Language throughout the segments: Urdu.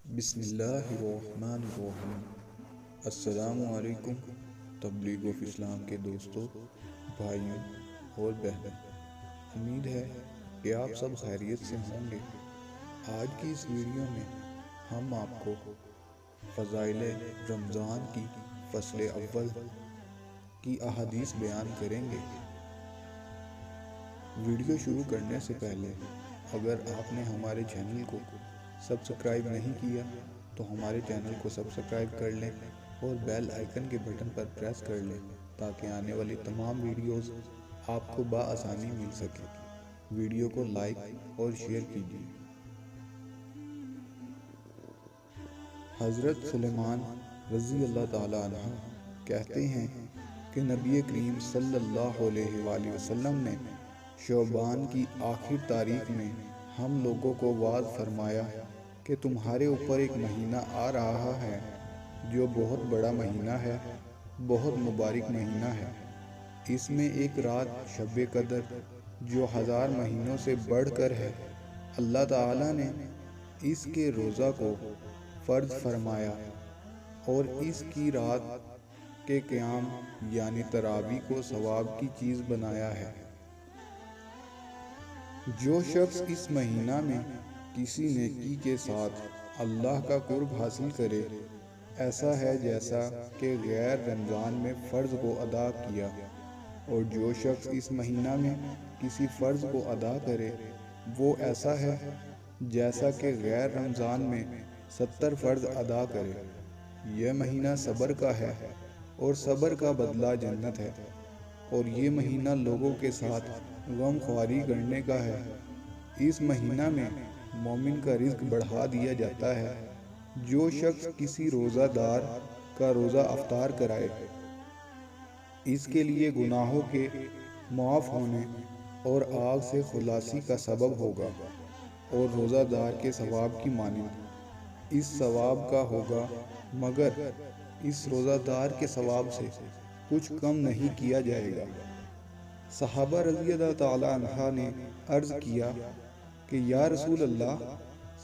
بسم اللہ الرحمن الرحیم۔ السلام علیکم تبلیغ و اسلام کے دوستوں، بھائیوں اور بہنوں، امید ہے کہ آپ سب خیریت سے ہوں گے۔ آج کی اس ویڈیو میں ہم آپ کو فضائل رمضان کی فصل اول کی احادیث بیان کریں گے۔ ویڈیو شروع کرنے سے پہلے اگر آپ نے ہمارے چینل کو سبسکرائب نہیں کیا تو ہمارے چینل کو سبسکرائب کر لیں اور بیل آئیکن کے بٹن پر پریس کر لیں تاکہ آنے والی تمام ویڈیوز آپ کو بآسانی مل سکے۔ ویڈیو کو لائک اور شیئر کیجیے۔ حضرت سلیمان رضی اللہ تعالیٰ عنہ کہتے ہیں کہ نبی کریم صلی اللہ علیہ وآلہ وسلم نے شعبان کی آخر تاریخ میں ہم لوگوں کو واعظ فرمایا کہ تمہارے اوپر ایک مہینہ آ رہا ہے جو بہت بڑا مہینہ ہے، بہت مبارک مہینہ ہے۔ اس میں ایک رات شب قدر جو 1000 مہینوں سے بڑھ کر ہے، اللہ تعالیٰ نے اس کے روزہ کو فرض فرمایا اور اس کی رات کے قیام یعنی تراویح کو ثواب کی چیز بنایا ہے۔ جو شخص اس مہینہ میں کسی نیکی کے ساتھ اللہ کا قرب حاصل کرے، ایسا ہے جیسا کہ غیر رمضان میں فرض کو ادا کیا، اور جو شخص اس مہینہ میں کسی فرض کو ادا کرے وہ ایسا ہے جیسا کہ غیر رمضان میں 70 فرض ادا کرے۔ یہ مہینہ صبر کا ہے اور صبر کا بدلہ جنت ہے، اور یہ مہینہ لوگوں کے ساتھ غم خواری کرنے کا ہے۔ اس مہینہ میں مومن کا رزق بڑھا دیا جاتا ہے۔ جو شخص کسی روزہ دار کا روزہ افطار کرائے، اس کے لیے گناہوں کے معاف ہونے اور آگ سے خلاصی کا سبب ہوگا، اور روزہ دار کے ثواب کی مانند اس ثواب کا ہوگا، مگر اس روزہ دار کے ثواب سے کچھ کم نہیں کیا جائے گا۔ صحابہ رضی اللہ تعالیٰ عنہ نے عرض کیا کہ یا رسول اللہ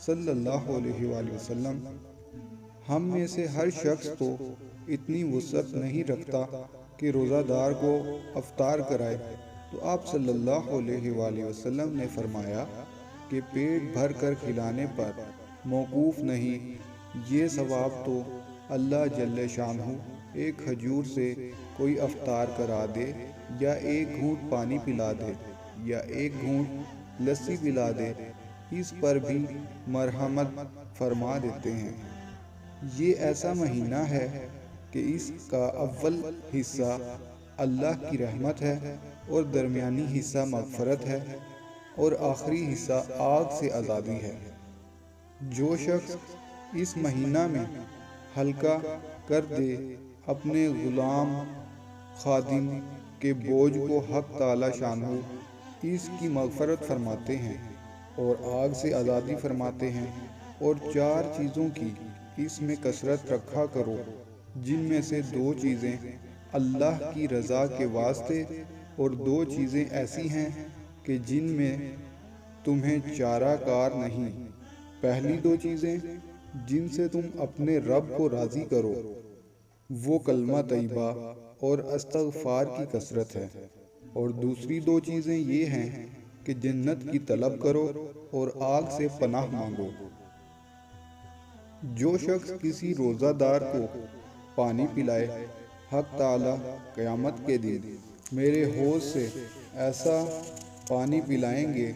صلی اللہ علیہ وآلہ وسلم، ہم میں سے ہر شخص تو اتنی وسعت نہیں رکھتا کہ روزہ دار کو افطار کرائے۔ تو آپ صلی اللہ علیہ وآلہ وسلم نے فرمایا کہ پیٹ بھر کر کھلانے پر موقوف نہیں، یہ ثواب تو اللہ جل شانہ ایک کھجور سے کوئی افطار کرا دے، یا ایک گھونٹ پانی پلا دے، یا ایک گھونٹ لسی پلا دے، اس پر بھی مرحمت فرما دیتے ہیں۔ یہ ایسا مہینہ ہے کہ اس کا اول حصہ اللہ کی رحمت ہے، اور درمیانی حصہ مغفرت ہے، اور آخری حصہ آگ سے آزادی ہے۔ جو شخص اس مہینہ میں ہلکا کر دے اپنے غلام خادم کے بوجھ کو، حق تعالی شانہ اس کی مغفرت فرماتے ہیں اور آگ سے آزادی فرماتے ہیں۔ اور 4 چیزوں کی اس میں کثرت رکھا کرو، جن میں سے 2 چیزیں اللہ کی رضا کے واسطے اور 2 چیزیں ایسی ہیں کہ جن میں تمہیں چارہ کار نہیں۔ پہلی 2 چیزیں جن سے تم اپنے رب کو راضی کرو وہ کلمہ طیبہ اور استغفار کی کثرت ہے، اور دوسری 2 چیزیں یہ ہیں کہ جنت کی طلب کرو اور آگ سے پناہ مانگو۔ جو شخص کسی روزہ دار کو پانی پلائے، حق تعالی قیامت کے دن میرے حوض سے ایسا پانی پلائیں گے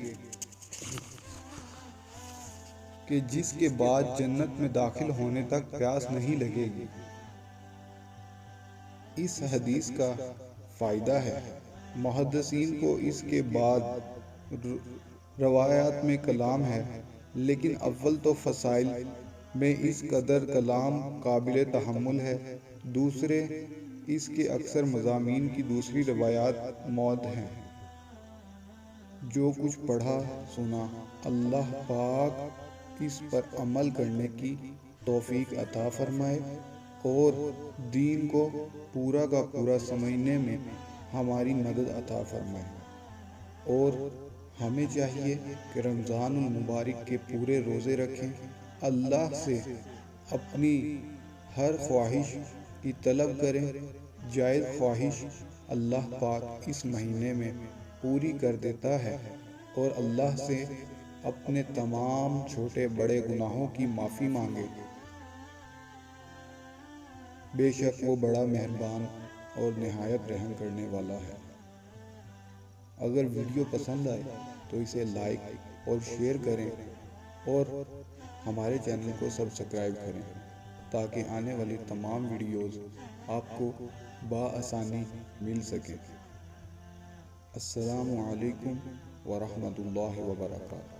کہ جس کے بعد جنت میں داخل ہونے تک پیاس نہیں لگے گی۔ اس حدیث کا فائدہ ہے، محدثین کو اس کے بعد روایات میں کلام ہے، لیکن اول تو فضائل میں اس قدر کلام قابل تحمل ہے، دوسرے اس کے اکثر مضامین کی دوسری روایات موجود ہیں۔ جو کچھ پڑھا سنا، اللہ پاک اس پر عمل کرنے کی توفیق عطا فرمائے اور دین کو پورا کا پورا سمجھنے میں ہماری مدد عطا فرمائے۔ اور ہمیں چاہیے کہ رمضان المبارک کے پورے روزے رکھیں اللہ سے اپنی ہر خواہش کی طلب کریں۔ جائز خواہش اللہ پاک اس مہینے میں پوری کر دیتا ہے، اور اللہ سے اپنے تمام چھوٹے بڑے گناہوں کی معافی مانگے۔ بے شک وہ بڑا مہربان اور نہایت رحم کرنے والا ہے۔ اگر ویڈیو پسند آئے تو اسے لائک اور شیئر کریں، اور ہمارے چینل کو سبسکرائب کریں تاکہ آنے والی تمام ویڈیوز آپ کو بآسانی مل سکیں۔ السلام علیکم ورحمۃ اللہ وبرکاتہ۔